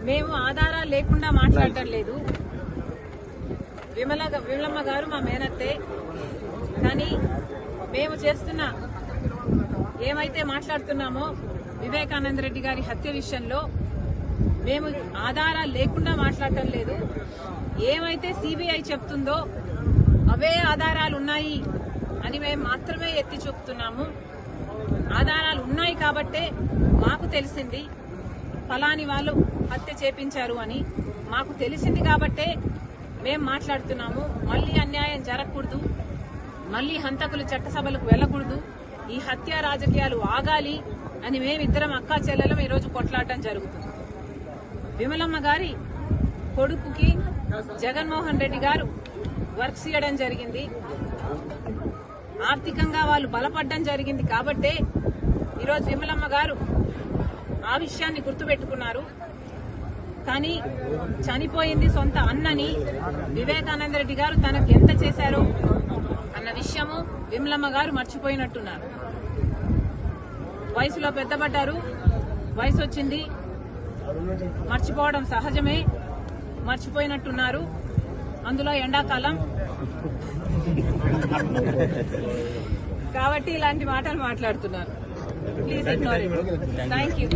మేము ఆధారాలు లేకుండా మాట్లాడటం లేదు. విమలమ్మ గారు మా మేనత్తే. కానీ మేము చేస్తున్న ఏమైతే మాట్లాడుతున్నామో వివేకానంద రెడ్డి గారి హత్య విషయంలో మేము ఆధారాలు లేకుండా మాట్లాడటం లేదు. ఏమైతే సిబిఐ చెప్తుందో అవే ఆధారాలు ఉన్నాయి అని మేము మాత్రమే ఎత్తి చూపుతున్నాము. ఆధారాలు ఉన్నాయి కాబట్టే మాకు తెలిసింది ఫలాని వాళ్ళు హత్య చేపించారు అని మాకు తెలిసింది కాబట్టే మేము మాట్లాడుతున్నాము. మళ్లీ అన్యాయం జరగకూడదు, మళ్లీ హంతకులు చట్టసభలకు వెళ్లకూడదు, ఈ హత్య రాజకీయాలు ఆగాలి అని మేమిద్దరం అక్కా చెల్లెలం ఈరోజు కొట్లాడటం జరుగుతుంది. విమలమ్మ గారి కొడుకుకి జగన్మోహన్ రెడ్డి గారు వర్క్స్ ఇవ్వడం జరిగింది. ఆర్థికంగా వాళ్ళు బలపడడం జరిగింది కాబట్టే ఈరోజు విమలమ్మ గారు ఆ విషయాన్ని గుర్తుపెట్టుకున్నారు. కానీ చనిపోయింది సొంత అన్నని వివేకానంద రెడ్డి గారు తనకు ఎంత చేశారో అన్న విషయము విమలమ్మ గారు మర్చిపోయినట్టున్నారు. వయసులో పెద్దపడ్డారు, వయసు వచ్చింది, మర్చిపోవడం సహజమే, మర్చిపోయినట్టున్నారు. అందులో ఎండాకాలం కాబట్టి ఇలాంటి మాటలు మాట్లాడుతున్నారు. Please ignore it. Thank you.